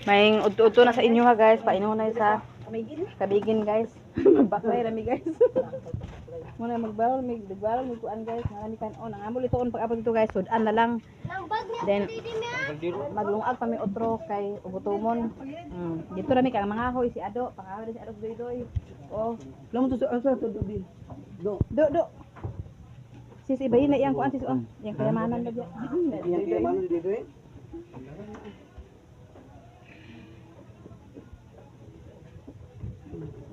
May udto-udto na sa inyo ha guys. Painom na sa kabigin guys. Magbakay rami guys. Muna magbalon mig kuan guys. Marami kanon. Nangamol ito on pag-abot dito guys. Sudan na lang. Then maglungag pa mi otro kay ubutomon. Dito rami kang mga hoy si Ado, pangahoy si Ado doy. Oh, lang to sa to do. Do. Si bayin na iyang kuan si yang kayamanan na diya. Yang kayamanan dito eh.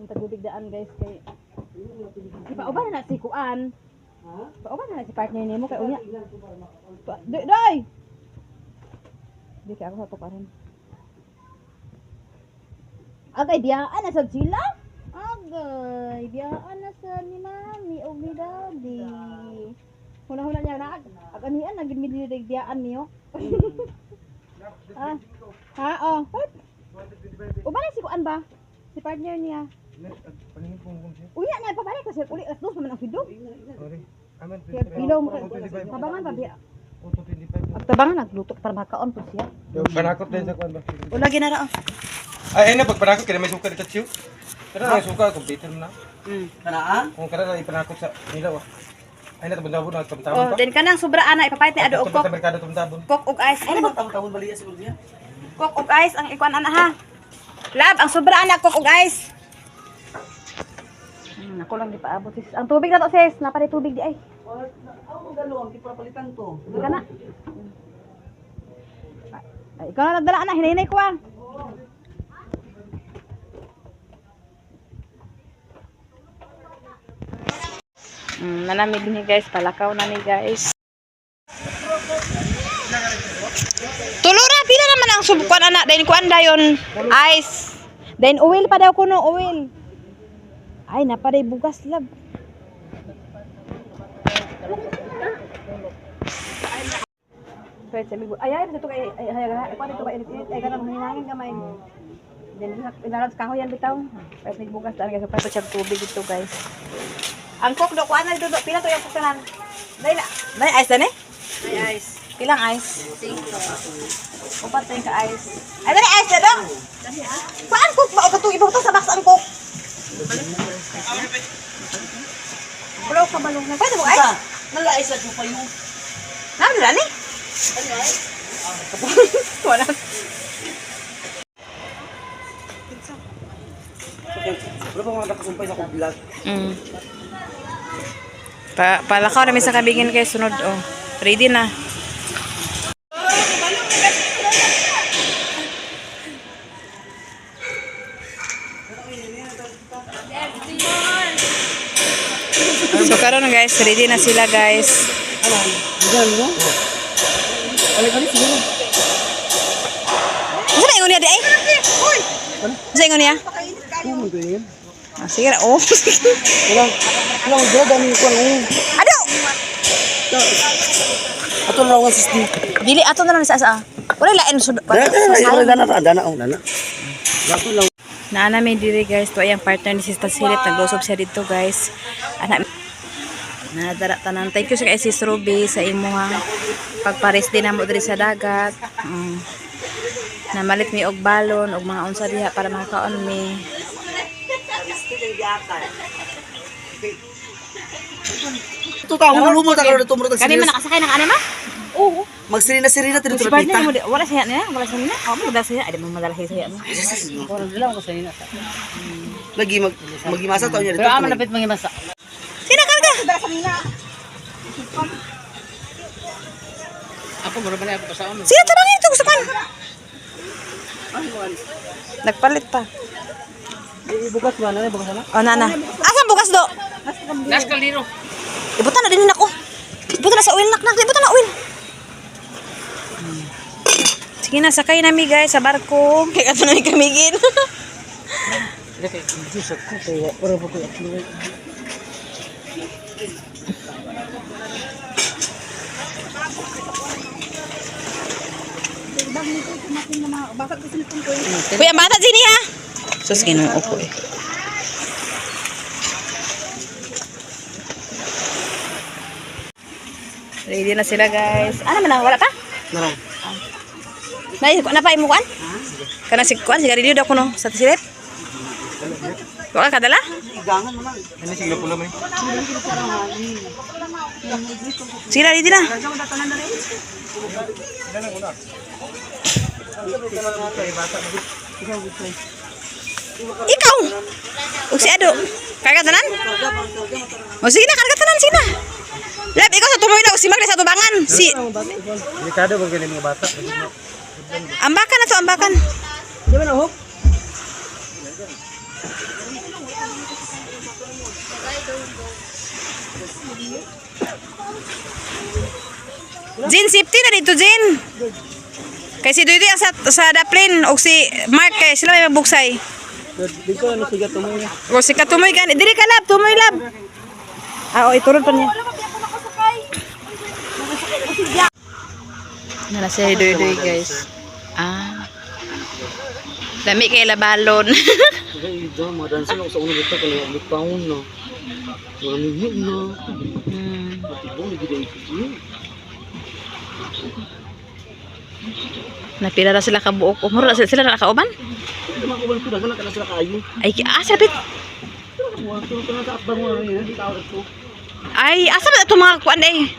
Tagubigdaan guys kay pauban na si kuan. Pauban na si partner nimo kay unya. Doy. Di kay ako sa tukaran. Agay biyaan na sa sila? Agay biyaan na sa ni mami o ni daddy. Huna-huna niya na aganian na gid mi biyaan niyo. Oh. Uban na si kuan ba? Si partner niya. Uya na pabalik kasi uli alas 2 naman ang video. Sorry. Amen. Pilom tabangan pa biya. Tabangan nagluto para makaon po siya. Panakot din sa kuan ba? Wala ginara. Ay na pagpanakot kaya may suka dito chiu. Pero may suka computer na. Kanaan? Kung kada na ipanakot sa nila wa. Ay na tabon na tabon Oh, then kanang sobra ana ipapait ni Ado og Sa merkado tabon. kok og ice. Ano ba tabon baliya sa niya? Kok og ice ang ikuan ana ha. Lab, ang sobra ana kok og ice. Ako lang di paabot sis. Ang tubig na to sis, napari tubig di ay. Ako galon, di pa palitan to. Di ka na. Ay, ikaw na nagdala na, hinay ko ah. Nanamig ni guys, palakaw na ni guys. Tulura, pila naman ang subukan anak. Dahil kuan dayon, ice. Dahil oil pa daw kuno, oil. Ay, napaday bugas lab. Pwede sabi ko, ay dito kay ay dito kay ay kanang hinangin gamay. Then inarad ka yan bitaw. Pwede bugas daan guys, pwede siya tubig dito guys. Ang cook do kuan na dito, pila to yung kukanan. Dai ice na eh? Ay ice. Pilang ice? 5. Upat tayong ka ice. Ay dali ice na dong. Kuan cook ba o katong ibang to sa box ang cook? Bro, kabalong na. Pwede mo ice? Nag-ice at pa yung... Nandun ni? Wala. Wala pa mga nakasumpay sa akong vlog. Palakaw namin sa kabingin kay sunod. Oh. Ready na. So karon guys, ready na sila guys. Diyan mo? Alig-alig siguro. Ano ingon niya di ay? Ano ingon niya? Ano mo ganyan? Sige na. Oh. Walang droga ni ko ano. Ado. Ato na lang sis di. Dili ato na lang sa asa. Wala lain sud. Dana. Gato lang. Naana may diri guys, to ayang partner ni Sister Silip, naglosob siya dito guys. Anak nadara tanan. Thank you sa kay Sis Ruby sa imong pagpares din namo diri sa dagat. Namalit mi og balon og mga unsa diha para makakaon mi. Ito ka mo lumot ako dito mo tag. Kani man nakasakay ng anima? Oo. Magsirina-sirina tiro Si tiro partner pita. mo wala siya niya, wala siya niya. Oh, madala siya. Ay, mo madala siya. Lagi magimasa taon niya dito. Pero aman napit mangimasa. Sina karga? Ako mura ba na ako sa amin. Sina tarangin ito gusto kan. Nagpalit pa. Bukas ba na bukas na? Oh, nana. Asa bukas do? Nas kaldero. Ibutan na din ako. Ibutan na sa oil nak. Ibutan na oil. Sige na, sakay nami guys sa barko. Kaya ito na yung kamigin. Deke, jusok ko kaya para po ko actually. Kuya, bata sini ha. Sus, ginoo ko eh. Ready na sila guys. Ano man ang wala pa? Narang. Naisip ko na pa imukan? Kana si kuan sigarilyo daw kuno sa silet. Wa ka kadala? Igangan mo lang. Ano sigla pula man. Sila dito na. Ikaw. O si Ado. Karga tanan? O sige na, karga tanan sina. Lab, ikaw sa tumoy na. O si Magda sa tubangan. Si... Delikado ba galing mga bata? Ambakan na to, ambakan. Di ba na hook? Jin, safety na dito, Jin. Kay si Duy sa Daplin o si Mark kay sila may magbuksay. Dito ano siya tumoy. O si Katumoy kan. Diri ka lab, tumoy lab. Ah, o iturod pa niya. Nala si Duy guys. Ah. Dami kay labalon. Kaya ito, mga dansin ako sa unang ito, kaya ulit taon na. Wala minyo na. Matibong, nagigay ito. Napila na sila kabuok. Umuro na sila nakauban? Ito mga kubal ko, dagan na sila kayo. Ay, sabit. Ito na sa akbang mo rin, hindi tawag ito. Ay, asa ba ito mga kuan eh?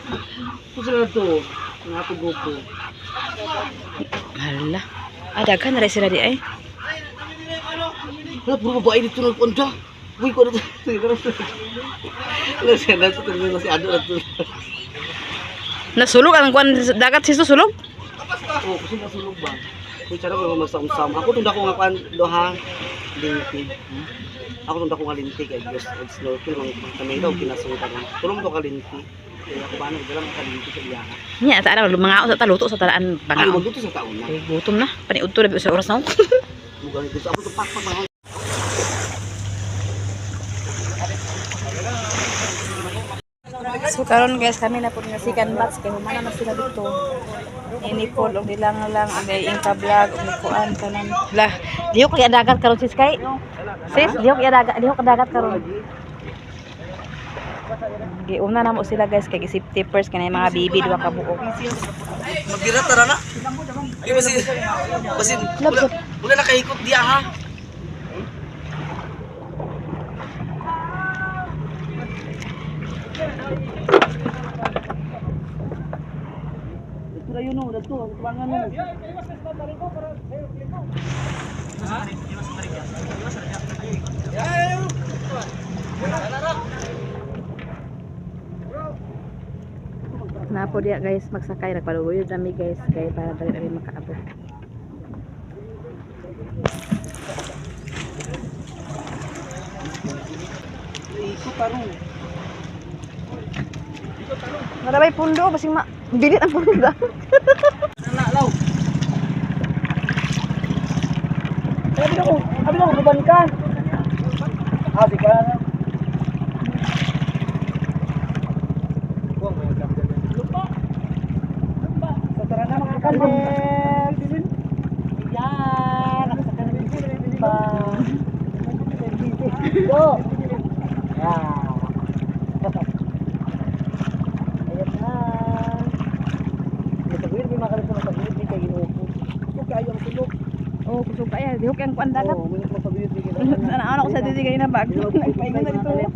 Ito sila ito, ang ato grupo. Hala. Ah, daghan na rin sila di ay. Wala, puro babae dito nagpunta. Uy, ko na ito. Wala siya na ito, kung si Ado na ito. Nasulog ang kuan dagat sisto sulog. Oo, kasi nasulog ba? Kung siya na ko magsam-sam. Ako tunda ko nga kan doha linti. Ako tunda ko nga linti kay Diyos at snorkel ng kamay daw kinasungan. Tulong to ka linti. Kaya ako ba nagdalam ka linti sa iya. Nya ta ara mga sa taluto sa talaan Ano banga. magduto sa taon na? Ay, gutom na. Paniud to sa oras na. Bugan ito ako to pakpak ba. So karon guys kami na po nga second batch kay humana na sila dito. Inipol og dilang lang ang Inka vlog og kuan kanan. Lah, diyo kay dagat karon sis kay. Sis, diyo kay dagat karon. Giuna na mo sila guys kay safety first kanay mga bibi duha ka buok. Magdirat tara na. Ay basin wala na kahikot diya ha. Ito yun no, dito ang tuwangan mo. Na po dia guys magsakay nagpalugoy dami guys kay para dali makaabot. Ikot tarong. Marabay pundo basing bilit ang pundo. Nalaw. Abi na ko ruban ka. Abi ka na. Tara na makakalit. Yan, nakasakalit pa. Go. Yan. Ayan na. Matagwir, may makalit sa matagwir, di kayo inuupo. Ito kayo ang tulog. Oh, kusog kaya dihok yang kuan dagat. Oo, may matagwir, di kayo. Ana ko sa didi kay na bag. Nagpaingon na dito. Yan.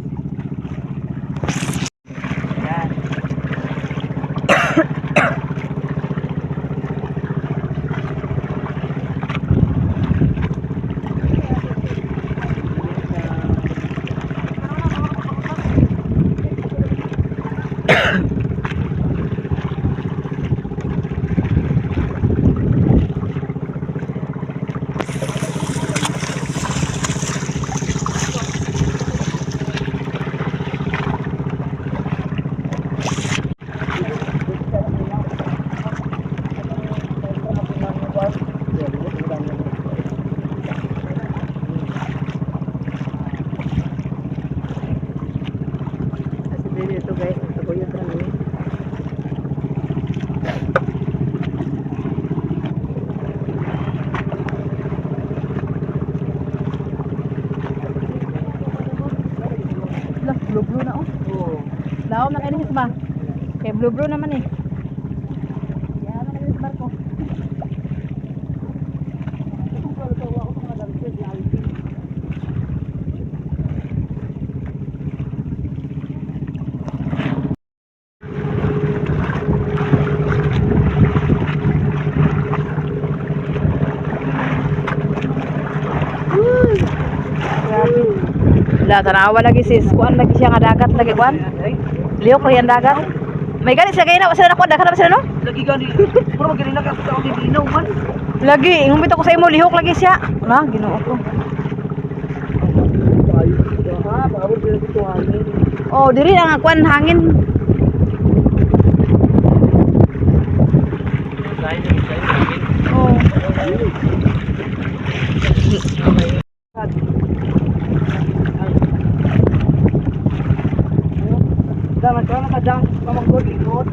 Ito guys, taguyod kami. Lah, blue na oh. Oo. Laom na kayo ba? Kay blue naman eh. Yan na kayo sa barko. Grabe. Wala, tanawa lagi sis. Kuan lagi siya nga dagat lagi kuan. Lihok lagi ang dagat. May ganit sila kayo na. Sila nakuha, dagat na ba sila no? Lagi gani. Puro magaling na ako sa binaw man. Lagi, ingumit ako sa imo, lihok lagi siya. Na, ginoo ko. Ha, paabot din dito hangin. Oh, diri ang kuan hangin. Oh. Dapat ka makadang pamangkot ikot.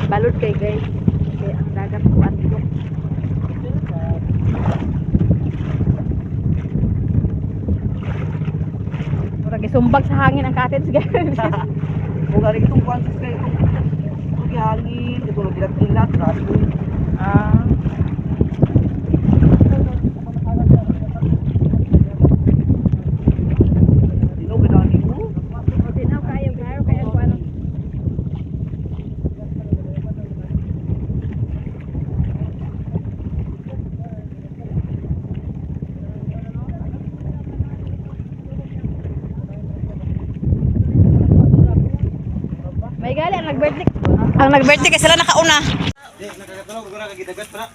Balod kay guys. Kaya ang dagat kuan dito. Murag isumbag sa hangin ang cottage guys. Kung gari itong kwansis kayo. Kung hangin, ito lang kilat-kilat, grabe. Ah. Dino, pinali mo. Dinaw kayo kaya kuan. May gali ang nag-birthday. Ang nag-birthday kay sila nakauna. Di, nakakatulog ko na kagidagat para.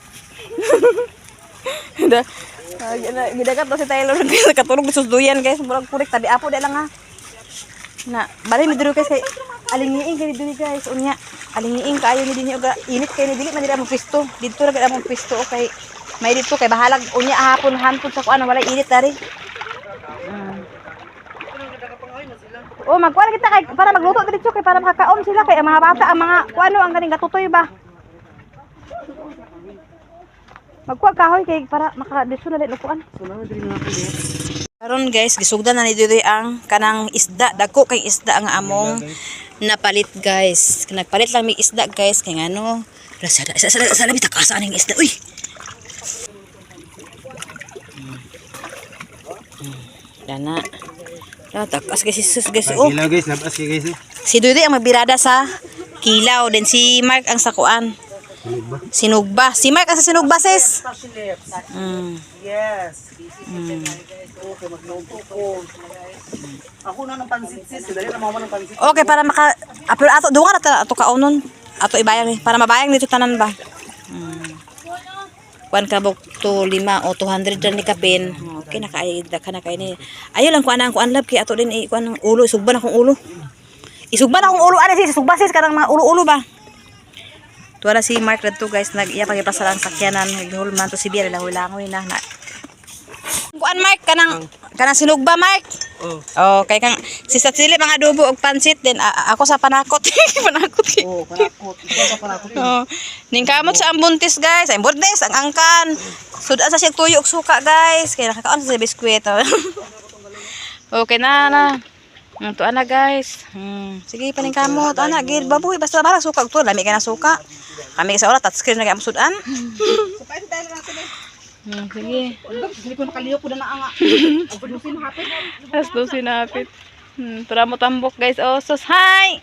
Gidagat daw si Taylor guys, katulog sa susduyan guys, murag kurik tabi apo di lang ha. Na, bali mi diri guys kay alingiing kay diri guys, unya. Alingiing kaayo ni dinhi uga init kay ni dili man diri among pisto. Dito ra gid among pisto kay may dito kay bahalag unya hapon hantod sa kuan wala init dari. Oh, magkuan kita kay para magluto diretso kay para makakaon sila kay ang mga bata ang mga kuano ang ganing gatutoy ba. Magkuha kahoy kay para makadetso na din upuan. Karon guys, gisugdan na ni diri ang kanang isda, dako kay isda ang among napalit guys. Nagpalit lang mi isda guys kay ngano. Sa labi takasa ning isda. Uy. Dana. Takas guys sus guys. Oh. Kilaw guys, labas kay guys. Si Dudoy ang magbirada sa kilaw, then si Mark ang sakuan. Sinugba. Si Mark ang sa sinugba, sis. Yes. Okay, magluto ko. Ako na ng pansit sis. Dali na mama ng pansit. Okay, para maka-upload ato. Doon ka na ato kaunon. Ato ibayang ni. Para mabayang dito tanan ba? Kuan kabok to 5 o 200 ran ni kapin. Okay, nakaayda ka na kay ni. Ayo lang kuan ang kuan lab kay ato din kuan ang ulo. Isugban akong ulo. Isugban akong ulo. Ano sis? Isugba sis. Karang mga ulo-ulo ba? Tuwa na si Mark dito guys, nag-iya pagipasalang sakyanan, naghulman to si Biel, lahulangoy na. Kuan Mark, kanang sinugba Mark? Oh, kay kang si Satsili mga adobo og pansit din, ako sa panakot. Panakot. Oh, panakot. Ito sa panakot. Oh, ning kamot sa ambuntis guys, ay bordes ang angkan. Sudan sa siyang tuyo og suka guys, kay nakakaon sa biskwit. Okay na. Ito ana guys. Sige paning kamot ana gid baboy basta barang suka to lami ka na suka. Kami sa oras touchscreen na gyud sudan. Supay tayo lang natin. Sige. Hindi ko nakaliyo ko na nga. Agdusin hapit. Asto sinapit. Para mo tambok guys. Oh, sus hi.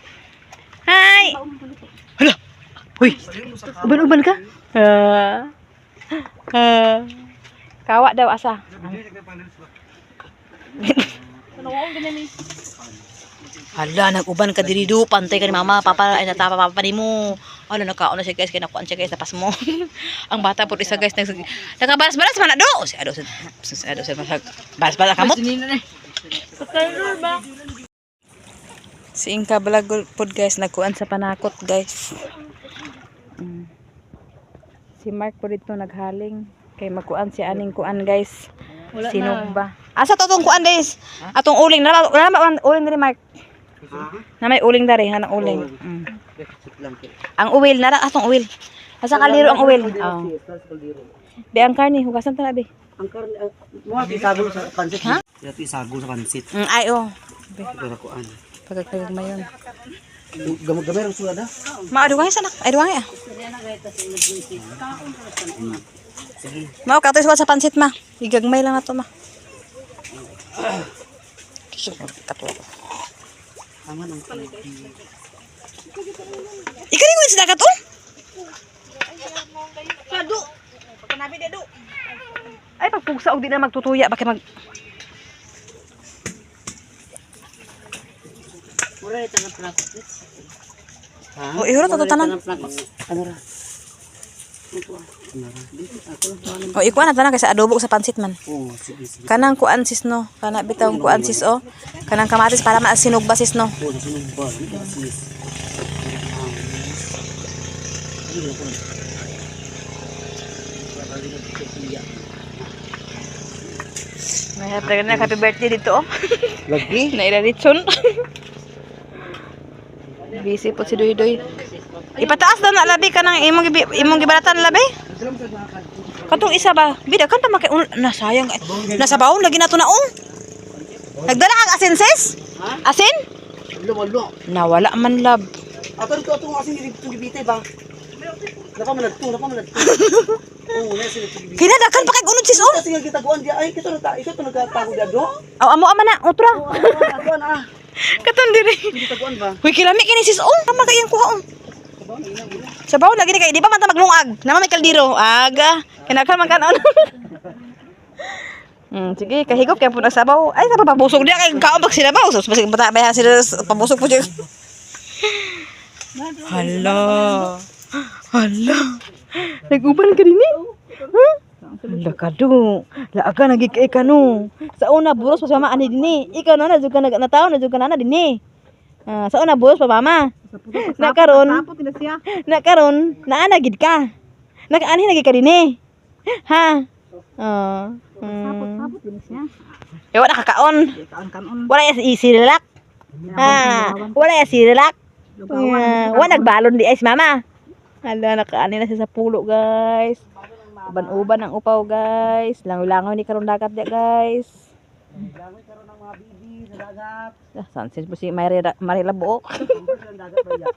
Hi. Hala. Hoy. Uban-uban ka? Kawa daw asa. Hala, nag-uban ka diri do, pantay ka ni mama, papa, ay natapa papa ni mo. Hala, nakaon na siya guys, kaya nakuan siya guys, tapas mo. Ang bata po isa guys, nakabalas-balas man na do. Si Ado, balas-balas kamot. Si Inka Vlog pod guys, nagkuan sa panakot guys. Si Mark po dito naghaling, kay magkuan si aning kuan guys. Sinugba. Asa to tong kuan guys? Atong uling, nara uling diri Mark. Na may uling dari, hanang uling. Ang uwil, nara atong uwil. Asa kaliro ang uwil? Oh. Be ang karni, hugasan ta na be. Ang karne, mo isagol sa pansit. Ha? Yati isagol sa pansit. Ay oh. Pero ko an. Pagkagpag mayon. Gamay ang sulada. Maaduwang sa nak, ay duwang ya. Mao ka to sa pansit ma. Igagmay lang ato ma. Aman ang Ikani mo sila ka to? Sadu. Pagkanabi de do. Ay, pagpugsa og di na magtutuya. Bakit mag... Mura ito ng plak. O, ihurot ito tanan. Ano ra? O, ikuha na tanan kasi adobo sa pansit man. Oo, sige, sige. Kanang kuan sis no. Kanang bitawng kuan sis o. Kanang kamatis para maasinug ba sis no. Oo, nasunog ba? Sis. May happy birthday dito oh. Lagi? Nairalitson. Busy po si Doy Doy. Ipataas daw na labi ka ng imong gibalatan labi. Katong isa ba? Bida kan ta maki nasayang. Nasa baon lagi na to naong. Nagdala kang asin sis? Asin? Wala. Nawala man lab. Ato asin itong gibitay ba? Napamanagto. Oo, nasa itong gibitay. Kinadakan pa kay unod sis oh. Kasi nga gitaguan dia ay ito nagtago dia do. Aw amo ama na utra. Taguan Katon diri. Gitaguan ba? Huy kilami kini sis oh. Tama kay iyang kuha oh. Sabaw lagi ni kay di pa man ta maglungag. Nama may kaldero. Aga. Kinakal man kanon. Sige, kahigop kaya po nagsabaw. Ay, sa papabusog dia kay kaon pag sinabaw. So, basig bata bayan sila pabusog po siya. Hala. Nag-uban ka din eh. Huh? Hala ka do. Laaga nagikay ka no. Sa una, buros pa sa mama ani din eh. Ikaw na, nadyo ka nataon, nadyo ka na din eh. Sa una, buros pa mama. Nakaron, naanagid ka. Nakaanhin nagid ka din eh. Ha? Sapot din siya. Wala kakaon. Kaon-kaon. Wala ya isilak. Wala ya silak. Wala nagbalon di ay si mama. Hala, nakaanin na siya sa pulo, guys. Uban-uban ang upaw, guys. Langoy-langoy ni karon dagat dia, guys. Langoy karon ng mga bibi sa dagat. Saan si si Marila Buok? Dagat ba ya?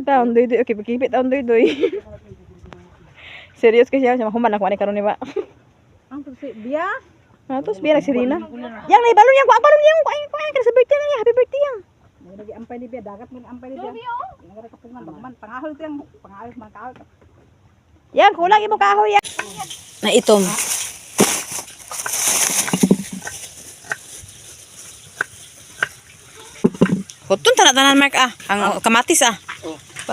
Taon doy doy, okay, pagkipit taon doy doy. Serious kasi siya, mahuman ako ani karon ni ba. Ang tusi biya. Terus biar Sirina. Yang lay balon yang balon yang kuan kan sa birthday na happy birthday yang. Lagi ampay ni biya dagat mo ampay ni biya. Ngara kapungan bagman pangahol tiyang pangahol man kaol. Yang kulang imo kahoy yang. Na itom. Hutun tanan mark ang kamatis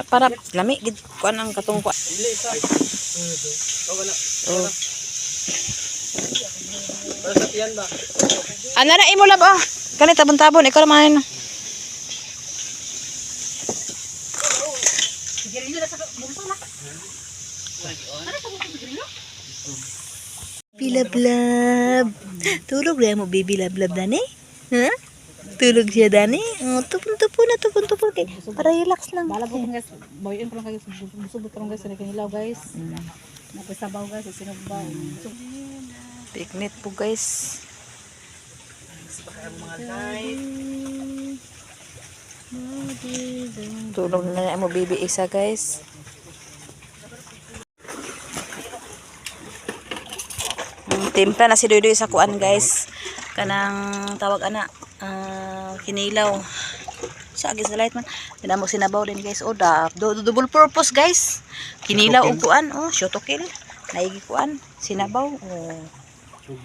para lami gid kuan ang katong kuan. Ano na imo lab Kani tabon-tabon ikaw man. Bilab-lab. Tulog na mo baby lab-lab dani? Ha? Tulog siya dani? Tupon kay para relax lang. Bala ko guys, boyin ko lang kayo busog ko lang guys sa kanilaw guys. Napasabaw guys, sinugba. Picnic po guys. Tulog na mo baby isa guys. Timpla na si Doy sa kuan guys. Kanang tawag ana kinilaw. Sa agis light man. Dinamo sinabaw din guys. Double purpose guys. Kinilaw og kuan shoot to kill. Naigi kuan sinabaw.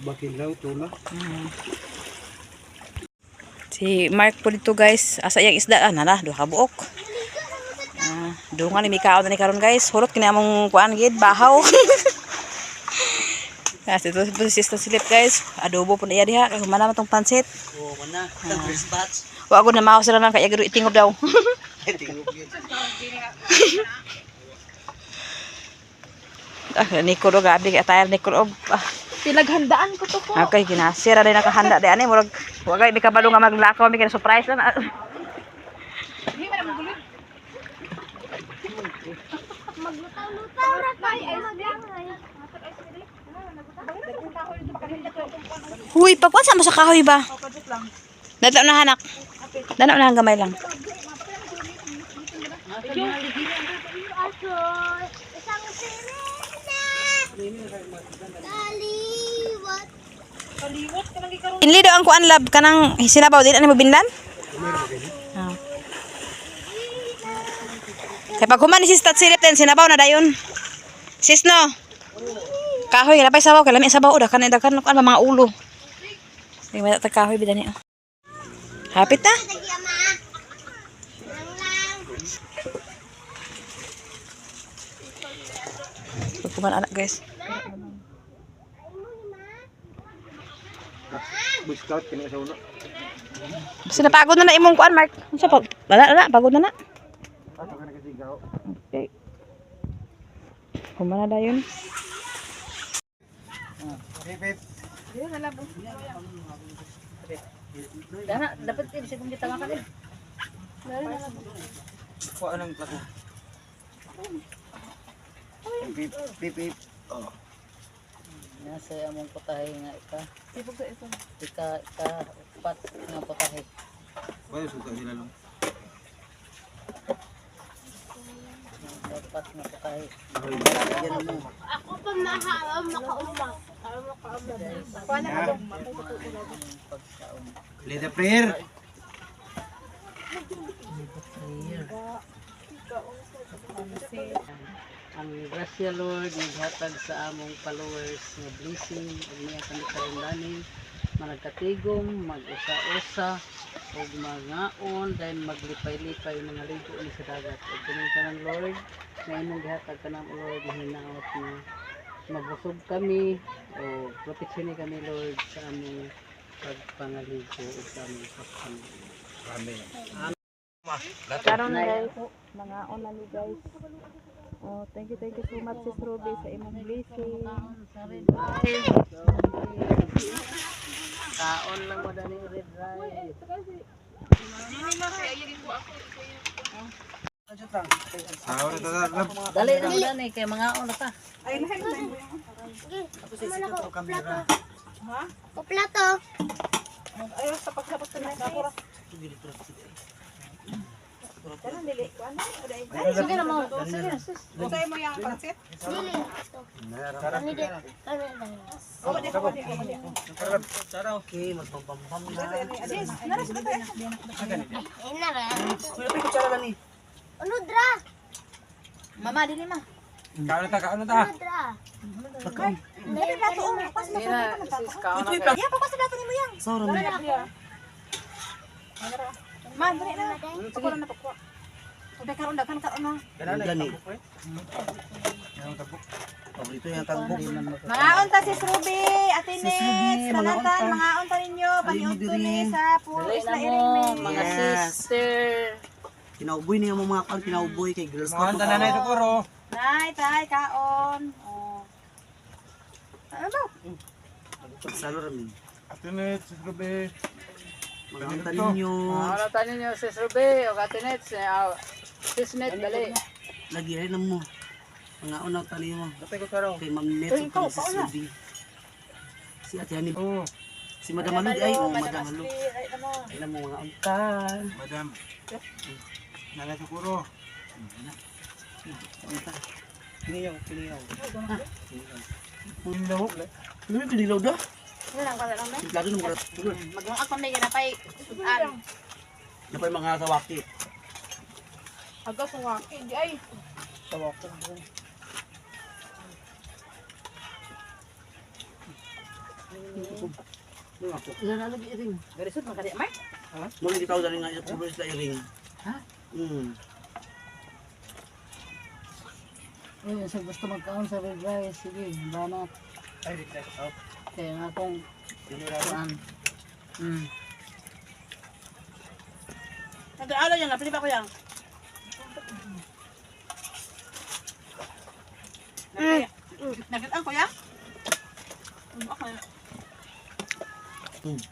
Bakilaw tula. Si Mark po dito guys. Asa yang isda nala duha ka buok. Dungan ni mikaon na ni karon guys. Hulot kini among kuan gid bahaw. Kasi ito po si Sister Silip guys. Adobo po na iya diha. Kaya humana tong pansit. Oo, mana. First batch. Wa ko na mao sila nang kaya garo itingob daw. Niko do gabi kay tayar Niko og. Pinaghandaan ko to po. Okay, ginasira din nakahanda di ani murag wagay mi kabalo nga maglakaw mi kay surprise lang. Maglutaw-lutaw na tayo. Huy, pagkuan mo sa kahoy ba? Dadaw na hanak. Dadaw na gamay lang. Isang sirena. Kaliwat. Inli daw ang kuan lab kanang sinabaw din ani mo binlan? Kaya pag human ni sis tat silip din, sinabaw na dayon. Sis no. Kahoy, lapay sabaw, kaya lami sabaw. Dakan ba mga ulo. Sige, may tatag kahoy, bida niya. Hapit na. Pagkuman anak guys. Boy Scout, kini sa ulo. Basta napagod na imong kuan, Mark. Ano siya, wala, pagod na. Ato ka na kasi ikaw. Okay. Kumana na yun. Okay, babe. Dana, dapat din siya kung kita makan eh. Kuha ng plato. Babe, babe. Oh. Nasa among putahe nga ika upat nga putahe. Wala suka sila lang. Upat nga putahe. Yan mo. Ako pa mahal, makaumang. Lead the prayer. Ang grasya Lord naghatag sa among followers nga blessing ug niya kami karundanin managkatigom mag-usa-usa ug mangaon then maglipay-lipay mga ligo ni sa dagat ug kining tanan Lord nga imong gihatag kanang Lord hinaot na mabusog kami o proteksyon kami Lord sa among pagpangaligo ug sa among pagpangaligo. Amen. Karon guys, mga onali guys. Oh, thank you so much sis Ruby sa imong blessing. Kaon lang mo dani red rice. Sahur na tayo. Dali na mo dani kay mga on ta. Plato. Sige na mo. Sige na sis. Okay, magpapambam na. Unudra. Mama dili ma. Kaon na ta, kaon na ta. Unudra. Sige na sis kaon na. Sorry, man. Gani. Paborito yung tagbok. Mga onta sis Ruby, Ate Sis Ruby, Nets, mga Tanatan, onta. mga onta ninyo, paniudto diri. ni sa puro Dali isla na mo iring mga Yes. sister. Kinauboy niya mga kan, kinauboy kay Girl Mga Scout. handa na siguro. Nay, tay, kaon. Oh. Ano ba? Pagsalo ramin. Atinit, si Ruby. Mga anta ninyo. Ano tanin niyo sis Ruby o Katinets sis Net dali. Lagi rin mo. Mga unang tali mo. Kapay ko karaw. Kay Ma'am Net sa Princess Ruby. Si Ate Hanip. Oo, Si Madam Halug ay. Oh, Madam Halug. Alam mo mga untan. madam. Nala siguro. Untan. Kiniyaw, kiniyaw. Yung lahok. Ano yung kinilaw da? Ano lang pala lang, Lado ng mga tulad. Magmangak pa may ganapay. Sudan. Na pa yung mga kawaki. Aga sa waki, di ay. Kawaki. Ano ako? Ilan na lagi ring. Garisod man kadi, Mark. Nung hindi tao dali nga sa pulo sila iring. Ha? Uy, sa gusto magkaon sa red rice, sige, banat. Ay, di tayo out. Kaya nga akong pinirasan. Nag-aalo yan, napili ba ko yan? Nakita ko yan? Okay.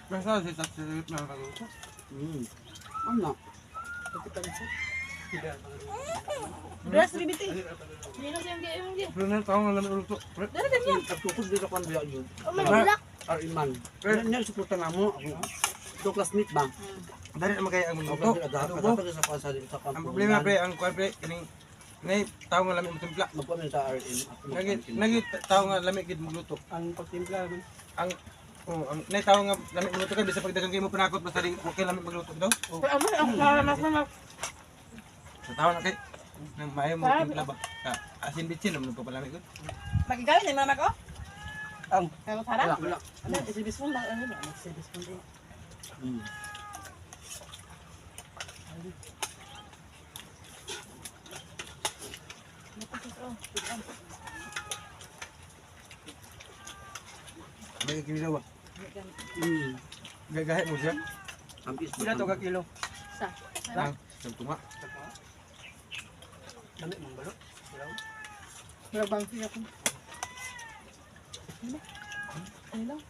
Basta si Tatsulit na kaluto. Ano? Dress, ribiti. Hindi na siyang gaya yung gaya. Pero na taong alam ulo to. Pagtukod dito kan biya yun. Bulak. Iman. Pero niya suporta na mo. Ito classmate ba? Dari naman kaya ang Ako mundo. din agad sa kwan sa dito sa Ang problema pre, ang kwan pre, kining nay tao nga lamig magtimpla. Magpamin sa RN. Nagi tao nga lamig gid magluto. Ang pagtimpla man. Ang ang nay tao nga lamig magluto kay bisa pagdagan kay mo panakot basta di okay lamig magluto daw. Pero ano, ang mas. Sa tao na kay Nang mayo mo timpla ba? Asin bitsin naman papalamig ko. Magigawin ni mama ko? Ang Kamu sarap? wala. Ano, isibis mo lang. Ano ba? Isibis mo din. May kilo ba? Mm. Gagahit mo siya. Ampis Sila to ka kilo. Sa? Lang, tunga. Dami mong balot. Wala bang siya ko? Ano lang?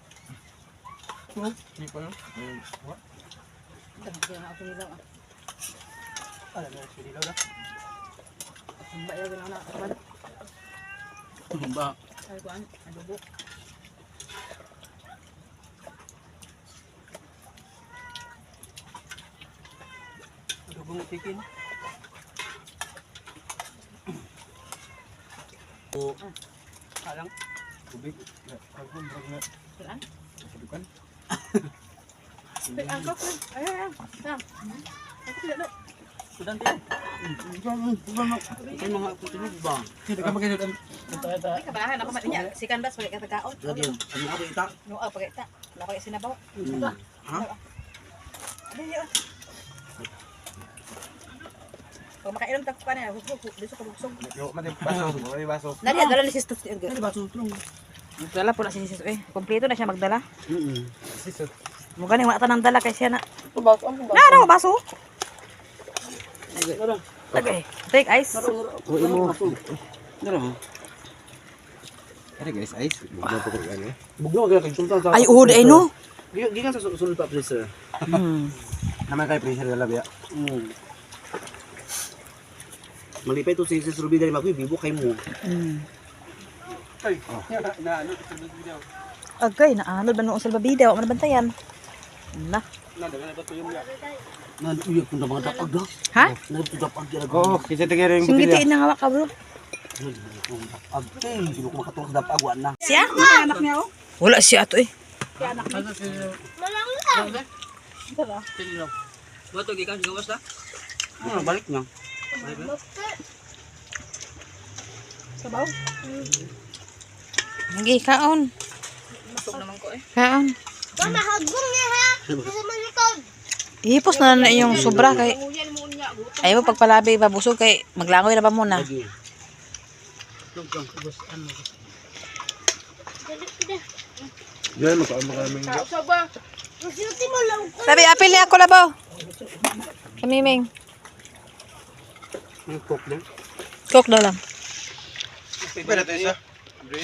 Ni pa no. What? Dahil ako nila. Alam mo si Dilo na. Ang bayaw na na. Ba. Ay ko adobo. Dugong chicken. O alang Tubig. Ako brag na. Saan? Dukan. Ang kok. Ay. Sam. Ako sila do. sudan din. Kay mga tutulog ba? Hindi ka magkano ang Ay kabahan ako matinya. Si Canvas pagay katagaon. Lagi ano ako ita? No, pagay ta. Wala pagay sinabaw. Ha? Ano yun? Pag makainom ta ko pa na, gusto ko bugsog. yo mati baso, may baso. Nadia dala ni Sisters Edgar. Ano ba tutulog? Dala po na si Sisters. Kompleto na siya magdala. Sisot. Mukha nang wala tanang dala kay siya na. Baso ang Na, baso. Okay. Take ice. Uy mo. Dara. Ari guys, ice. Bugno ko ano. Bugno kaya kay sultan sa. Ay, uod ay no. Gikan sa sultan pa freezer. Naman kay pressure dala biya. Malipay to si Sis Ruby dahil magbibibo kay mo. Ay, na ano, Agay, naanod ba nung sa babida? Wala man bantayan. Na. na uyak kung mga dapag da. Ha? Nagtudapag yan. Oo, kita tingin ring Singgitiin na nga ka bro. Dapag. Sino ko makatulog dapag wa na. Siya? Anak niya oh. Wala siya ato eh. Malang lang. Bato gikan gawas na? Balik na. Sabaw? Hindi, kaon. Masok naman ko eh. Kaon. Mama, hagong niya ha. Sa malikod. Ihipos na na yung sobra kay... Ayaw mo pagpalabi, babusog kay maglangoy na ba muna? Lagi. Yan makaming. Masuti mo lang ko. Sabi, apil niya ako labaw. Kamiming. Ang cook lang. Cook daw lang. Pwede tayo isa. Bre.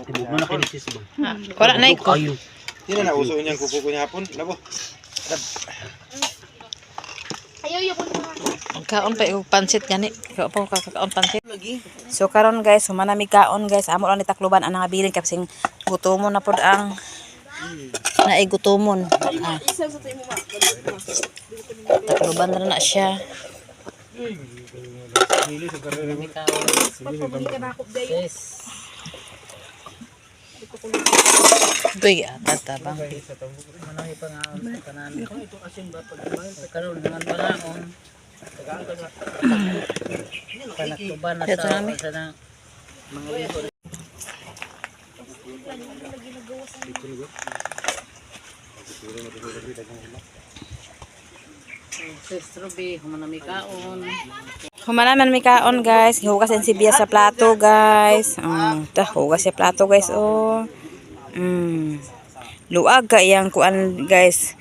Tibog na kinisis ba? Wala na ikaw. Kayo. Sino na uso niyang kuko ko niya hapon? Labo. Ayaw yung mga. Kaon pa yung pansit gani. Ikaw pa kakaon pansit. Lagi. So karon guys, humanami kaon guys. Amo lang ni takluban ang nangabilin kapsing gutomon na pod ang naigutomon. Takluban na siya. Doy tatabang. Manoy pa nga ang kanan. Ito asin ba pagkaroon dengan banaon. Panaktuban na Ito sa namin. mga libo. Sis Ruby, humanami kaon. Humanaman may kaon guys. Hugas ang sibiyas sa plato guys. Hugas sa plato guys. Oh. Luag ka iyang kuan guys.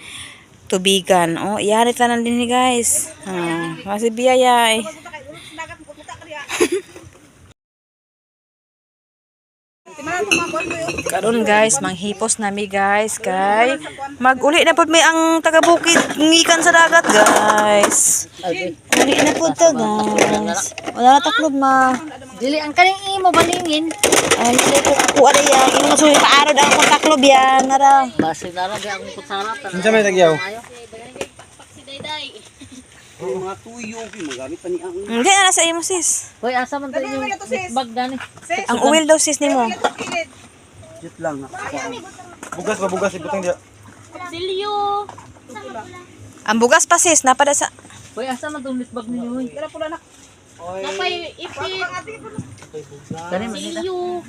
Tubigan. Oh, iyari tanan din ni guys. Masih biyaya eh. Karon guys, manghipos nami guys kay maguli na pud may ang taga-bukid ngikan sa dagat guys. Uli na pud to guys. Wala na taklob ma. Dili ang kaning imo balingin. Ay, hindi ko ako ada yan. Imo suwi paano daw ko taklob yan. Nara. Base na lang ang kutsara. Unsa may tagyaw? Si Dayday. Mga tuyo magamit pa ni ang Hindi na sa imo sis. Hoy, asa man to yung bag gani? Ang uwil daw sis nimo. jut lang na. Bugas ba bugas ibutang dia. Silyo. Ang bugas pa sis, napada sa... Hoy, asa man tong litbag ninyo, hoy? Napay ipit. Dali man nila. Iyo.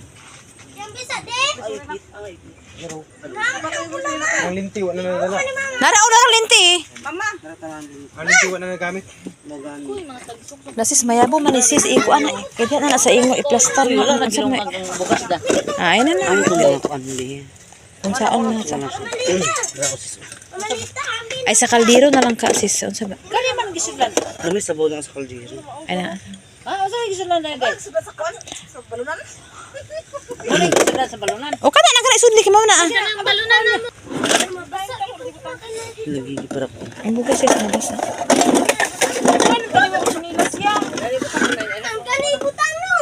Yang bisa deh. Ang linti, wala na nadala. Nara una ng linti. Ang linti, wala na nagamit. Uy, mga tagsok. Nasis mayabo man ni sis iko ana. Kaya na sa ingo i-plaster. Wala na ginong ang bukas da. Ay na na. Ano itong mga kuan nila? Unsaan na sa... Malita amin. Ay sa kaldero na lang ka sis. Unsa ba? Kani man gisidlan. Ano may sabaw na sa kaldero? Ay na. Ah, asa gisidlan na guys? Sa balunan. Ano gisidlan sa balunan? O kada na kana sudli mo na. Ang balunan na mo. Mabasa. Nagigipara ko. Ang bugas sis nabasa. Ang kalibutan no.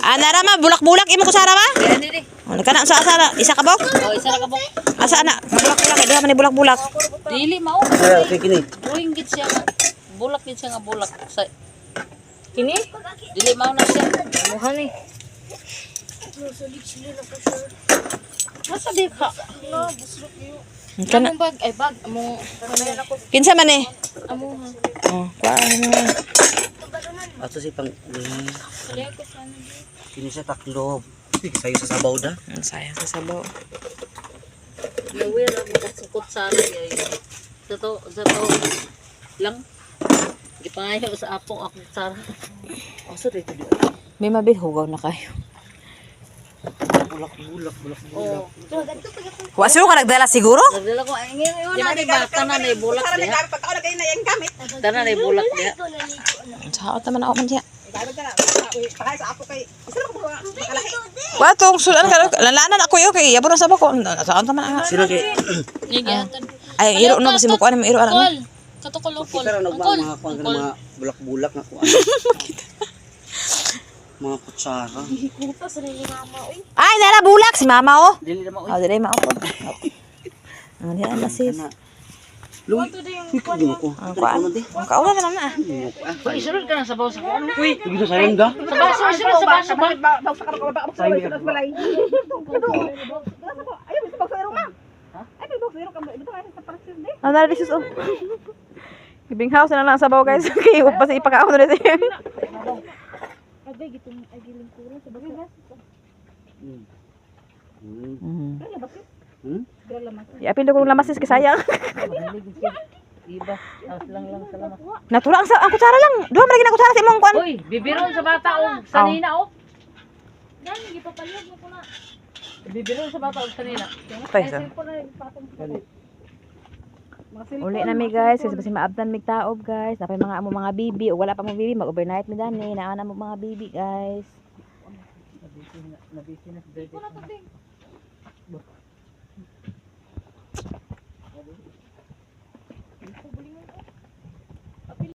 Ah narama bulak-bulak imo ko sara ba? Dili di. O kana sa asara isa ka bok? Oh, isa ra ka bok. Asa na? Bulak-bulak diha man ni bulak-bulak. Dili mao. Kaya, okay, kini. Buing gid siya nga. Bulak gid siya nga bulak sa kini. Dili mao na siya. Amuhan ni. Masa di ka? Kana Among bag ay bag among kinsa man eh? among. Oh, kuan mo. Ato si pang... Kaya ko sana. Kini siya taklob. Sayo sa sabaw da. Ang sayang sa sabaw. Nawir ako kasukot sa ay. Sa to lang. Gipangayo sa apo ako sa. Asa dito di? May mabit hugaw na kayo. Bulak. Oh. Wa siguro ka nagdala siguro? Nagdala ko ay ngayon na di ba tanan ay bulak diha. Tanan ay bulak diha. Sa naman ako man siya. Wa tong sulan ka lalanan ako yo kay yabo na sa bako. Saan ta man. Sino kay... Nigihatan. Ay iro no kasi mo ko ano iro ara. Kol. Katukol kol. Kita ra Kol. mga kuan ka mga bulak-bulak nga kuan. Mga kutsara. Kupas na ni mama oy. Ay nara bulak si mama oh. Dili na mao. Oh dili mao ko. Ang diyan na sis. Luwi. Ikaw di mo ko. Ang kuan. Ang kaula na na. Uy, isulod ka na sa baw sa kuan. Uy, Ito sayang ga. sa baso, isulod sa baso ba? Ano na sis oh. Gibing house na lang sa baw guys. Kay upas ipakaon na siya. Agay gitong ay gilingkuran sa bagas. Yapin ko lamas sis kay sayang. Iba, as lang salamat. Natura ang kutsara lang. Duha man lagi na kutsara sa imong kuan. Uy, bibiron sa bata og sanina og. Dani gipapalihog mo ko na. Bibiron sa bata og sanina. Pesa. Uli na mi guys, kasi basi maabtan mig taob guys. Napay mga amo mga bibi o wala pa mo bibi, mag-overnight mi dani. Naa na mo mga bibi guys. Nabisi na si Bebe.